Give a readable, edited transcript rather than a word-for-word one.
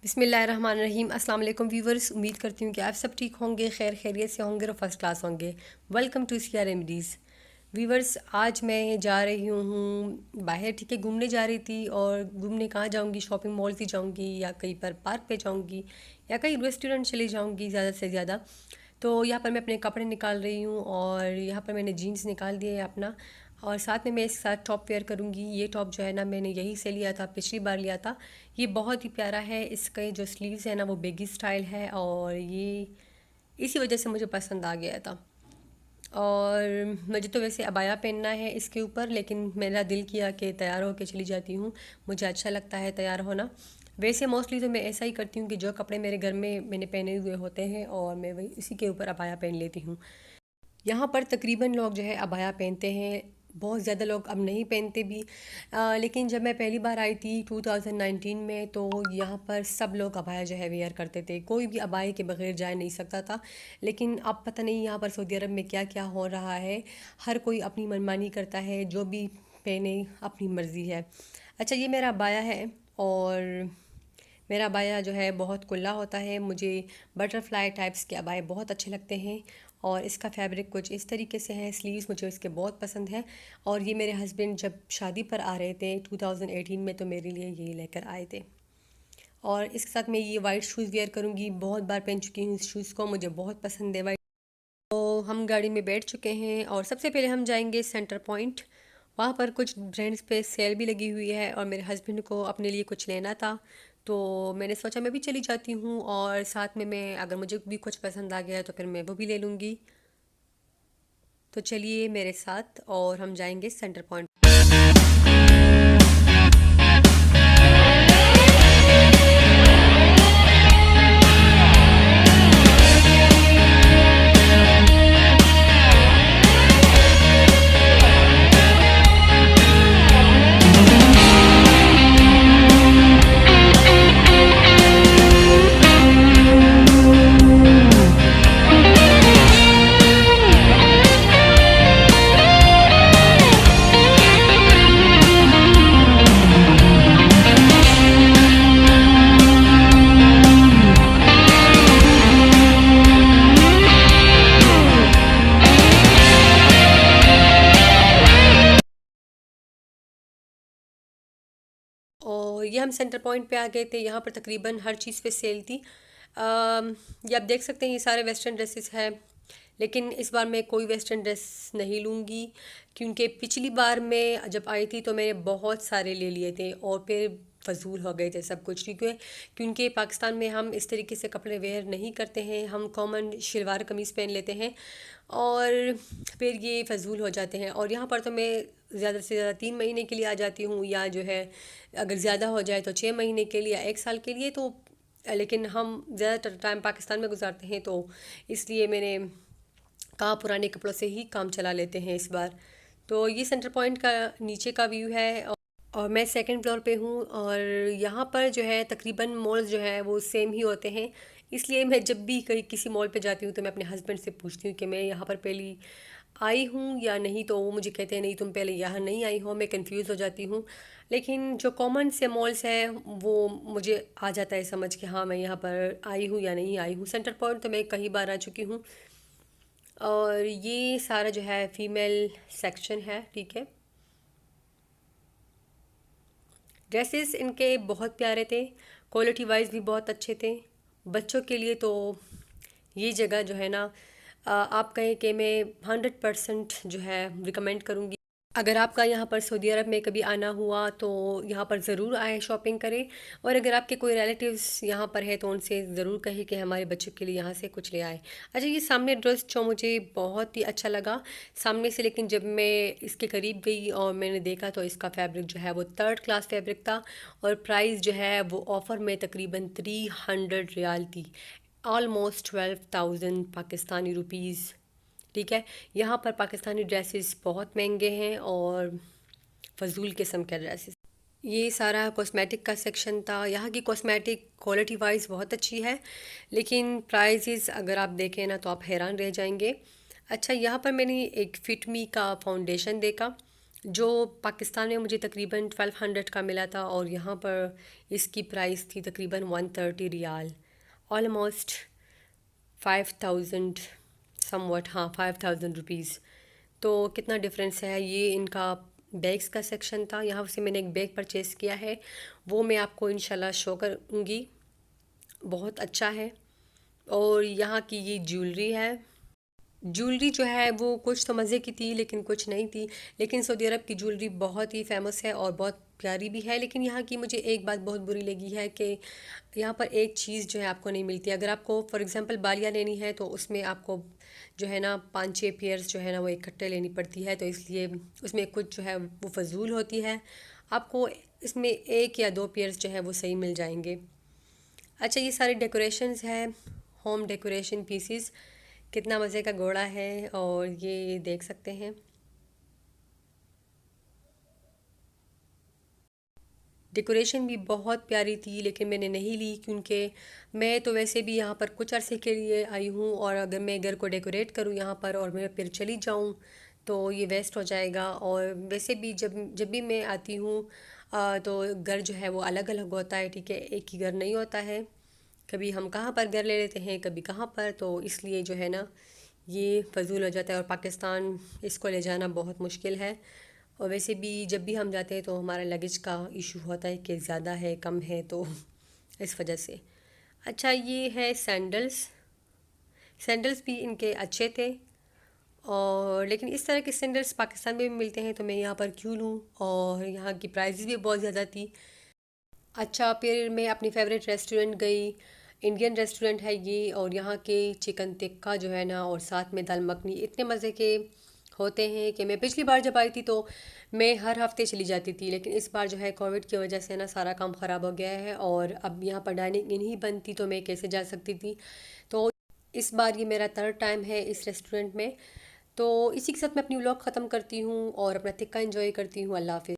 बिस्मिल्लाहिर्रहमानिर्रहीम। अस्सलाम वालेकुम व्यूवर्स, उम्मीद करती हूँ कि आप सब ठीक होंगे, खैर खैरियत से होंगे और फर्स्ट क्लास होंगे। Welcome to Siya remedies. Viewers, आज मैं जा रही हूँ बाहर, ठीक है। घूमने जा रही थी और घूमने कहाँ जाऊँगी, शॉपिंग मॉल ही जाऊँगी या कहीं पर पार्क पे जाऊँगी या कहीं रेस्टोरेंट चली जाऊँगी ज़्यादा से ज़्यादा। तो यहाँ पर मैं अपने कपड़े निकाल रही हूँ और यहाँ पर मैंने जीन्स निकाल दिया है अपना, और साथ में मैं इसके साथ टॉप वेयर करूँगी। ये टॉप जो है ना, मैंने यहीं से लिया था, पिछली बार लिया था। ये बहुत ही प्यारा है। इसके जो स्लीव्स है ना, वो बेगी स्टाइल है और ये इसी वजह से मुझे पसंद आ गया था। और मुझे तो वैसे अबाया पहनना है इसके ऊपर, लेकिन मेरा दिल किया कि तैयार होकर चली जाती हूँ। मुझे अच्छा लगता है तैयार होना। वैसे मोस्टली तो मैं ऐसा ही करती हूँ कि जो कपड़े मेरे घर में मैंने पहने हुए होते हैं और मैं वही इसी के ऊपर अबाया पहन लेती हूँ। यहाँ पर तकरीबन लोग जो है अबाया पहनते हैं, बहुत ज़्यादा लोग अब नहीं पहनते भी। लेकिन जब मैं पहली बार आई थी 2019 में, तो यहाँ पर सब लोग अबाया जो है वेयर करते थे, कोई भी अबाए के बगैर जा नहीं सकता था। लेकिन अब पता नहीं यहाँ पर सऊदी अरब में क्या क्या हो रहा है, हर कोई अपनी मनमानी करता है, जो भी पहने अपनी मर्ज़ी है। अच्छा, ये मेरा अबाया है और मेरा अबाया जो है बहुत खुला होता है। मुझे बटरफ्लाई टाइप्स के अबाए बहुत अच्छे लगते हैं और इसका फैब्रिक कुछ इस तरीके से है। स्लीव्स मुझे इसके बहुत पसंद है और ये मेरे हस्बैंड जब शादी पर आ रहे थे 2018 में, तो मेरे लिए ये लेकर आए थे। और इसके साथ मैं ये वाइट शूज़ वेयर करूँगी, बहुत बार पहन चुकी हूँ इस शूज़ को, मुझे बहुत पसंद है वाइट। तो हम गाड़ी में बैठ चुके हैं और सबसे पहले हम जाएंगे सेंटर पॉइंट। वहाँ पर कुछ ब्रांड्स पे सेल भी लगी हुई है और मेरे हस्बैंड को अपने लिए कुछ लेना था, तो मैंने सोचा मैं भी चली जाती हूँ और साथ में मैं, अगर मुझे भी कुछ पसंद आ गया तो फिर मैं वो भी ले लूँगी। तो चलिए मेरे साथ और हम जाएंगे सेंटर पॉइंट। और ये हम सेंटर पॉइंट पे आ गए थे। यहाँ पर तकरीबन हर चीज़ पे सेल थी। ये आप देख सकते हैं, ये सारे वेस्टर्न ड्रेसेस हैं, लेकिन इस बार मैं कोई वेस्टर्न ड्रेस नहीं लूँगी, क्योंकि पिछली बार मैं जब आई थी तो मैंने बहुत सारे ले लिए थे और फिर फजूल हो गए थे सब कुछ, ठीक है। क्योंकि पाकिस्तान में हम इस तरीके से कपड़े वेयर नहीं करते हैं, हम कॉमन शलवार कमीज़ पहन लेते हैं और फिर ये फजूल हो जाते हैं। और यहाँ पर तो मैं ज़्यादा से ज़्यादा 3 महीने के लिए आ जाती हूँ, या जो है अगर ज़्यादा हो जाए तो 6 महीने के लिए या 1 साल के लिए। तो लेकिन हम ज़्यादातर टाइम पाकिस्तान में गुजारते हैं, तो इसलिए मैंने कहा पुराने कपड़ों से ही काम चला लेते हैं इस बार। तो ये सेंटर पॉइंट का नीचे का व्यू है और मैं सेकंड फ्लोर पे हूँ। और यहाँ पर जो है तकरीबन मॉल्स जो है वो सेम ही होते हैं, इसलिए मैं जब भी कहीं किसी मॉल पे जाती हूँ तो मैं अपने हस्बैंड से पूछती हूँ कि मैं यहाँ पर पहली आई हूँ या नहीं, तो वो मुझे कहते हैं नहीं तुम पहले यहाँ नहीं आई हो। मैं कंफ्यूज हो जाती हूँ, लेकिन जो कॉमन से मॉल्स हैं वो मुझे आ जाता है समझ कि हाँ मैं यहाँ पर आई हूँ या नहीं आई हूँ। सेंटर पॉइंट तो मैं कई बार आ चुकी हूँ। और ये सारा जो है फीमेल सेक्शन है, ठीक है। ड्रेसेस इनके बहुत प्यारे थे, क्वालिटी वाइज भी बहुत अच्छे थे। बच्चों के लिए तो ये जगह जो है ना, आप कहें कि मैं 100% जो है रिकमेंड करूँगी। अगर आपका यहाँ पर सऊदी अरब में कभी आना हुआ तो यहाँ पर ज़रूर आए, शॉपिंग करें। और अगर आपके कोई रिलेटिव्स यहाँ पर है तो उनसे ज़रूर कहें कि हमारे बच्चों के लिए यहाँ से कुछ ले आए। अच्छा, ये सामने ड्रेस जो मुझे बहुत ही अच्छा लगा सामने से, लेकिन जब मैं इसके करीब गई और मैंने देखा तो इसका फैब्रिक जो है वो थर्ड क्लास फैब्रिक था और प्राइस जो है वो ऑफ़र में तकरीबन 300 रियाल थी, ऑलमोस्ट 12,000 पाकिस्तानी रुपीज़, ठीक है। यहाँ पर पाकिस्तानी ड्रेसेस बहुत महंगे हैं और फजूल किस्म के ड्रेसेस। ये सारा कॉस्मेटिक का सेक्शन था। यहाँ की कॉस्मेटिक क्वालिटी वाइज बहुत अच्छी है, लेकिन प्राइसेस अगर आप देखें ना तो आप हैरान रह जाएंगे। अच्छा, यहाँ पर मैंने एक फिट मी का फाउंडेशन देखा जो पाकिस्तान में मुझे तकरीबन 1200 का मिला था और यहाँ पर इसकी प्राइस थी तकरीबन 130 रियाल, ऑलमोस्ट 5000 समवट, हाँ 5000 रुपीज़। तो कितना डिफरेंस है। ये इनका बैग्स का सेक्शन था, यहाँ से मैंने एक बैग परचेज़ किया है, वो मैं आपको इंशाल्लाह शो करूँगी। बहुत अच्छा है। और यहाँ की ये ज्वेलरी है, ज्वेलरी जो है वो कुछ तो मज़े की थी लेकिन कुछ नहीं थी। लेकिन सऊदी अरब की ज्वेलरी बहुत ही फेमस है और बहुत प्यारी भी है। लेकिन यहाँ की मुझे एक बात बहुत बुरी लगी है कि यहाँ पर एक चीज़ जो है आपको नहीं मिलती। अगर आपको फॉर एग्ज़ाम्पल बालियाँ लेनी है तो उसमें आपको जो है ना 5-6 पेयर्स जो है ना वो इकट्ठे लेनी पड़ती है, तो इसलिए उसमें कुछ जो है वो फ़जूल होती है। आपको इसमें 1 या 2 पेयर्स जो है वो सही मिल जाएंगे। अच्छा, ये सारे डेकोरेशंस हैं, होम डेकोरेशन पीसीस। कितना मज़े का घोड़ा है और ये देख सकते हैं। डेकोरेशन भी बहुत प्यारी थी लेकिन मैंने नहीं ली क्योंकि मैं तो वैसे भी यहाँ पर कुछ अरसे के लिए आई हूँ और अगर मैं घर को डेकोरेट करूँ यहाँ पर और मैं फिर चली जाऊँ तो ये वेस्ट हो जाएगा। और वैसे भी जब जब भी मैं आती हूँ तो घर जो है वो अलग अलग होता है, ठीक है, एक ही घर नहीं होता है। कभी हम कहाँ पर घर ले लेते हैं, कभी कहाँ पर, तो इसलिए जो है ना ये फ़जूल हो जाता है और पाकिस्तान इसको ले जाना बहुत मुश्किल है। और वैसे भी जब भी हम जाते हैं तो हमारा लगेज का इशू होता है कि ज़्यादा है कम है, तो इस वजह से। अच्छा, ये है सैंडल्स। सैंडल्स भी इनके अच्छे थे और लेकिन इस तरह के सैंडल्स पाकिस्तान में भी मिलते हैं तो मैं यहाँ पर क्यों लूँ, और यहाँ की प्राइसेस भी बहुत ज़्यादा थी। अच्छा, फिर मैं अपनी फ़ेवरेट रेस्टोरेंट गई, इंडियन रेस्टोरेंट है ये, और यहाँ के चिकन टिक्का जो है ना और साथ में दाल मखनी इतने मज़े के होते हैं कि मैं पिछली बार जब आई थी तो मैं हर हफ्ते चली जाती थी, लेकिन इस बार जो है कोविड की वजह से ना सारा काम ख़राब हो गया है और अब यहाँ पर डाइनिंग इन ही बंद थी तो मैं कैसे जा सकती थी। तो इस बार ये मेरा थर्ड टाइम है इस रेस्टोरेंट में। तो इसी के साथ मैं अपनी व्लॉग ख़त्म करती हूँ और अपना टिक्का एंजॉय करती हूँ। अल्लाह हाफिज़।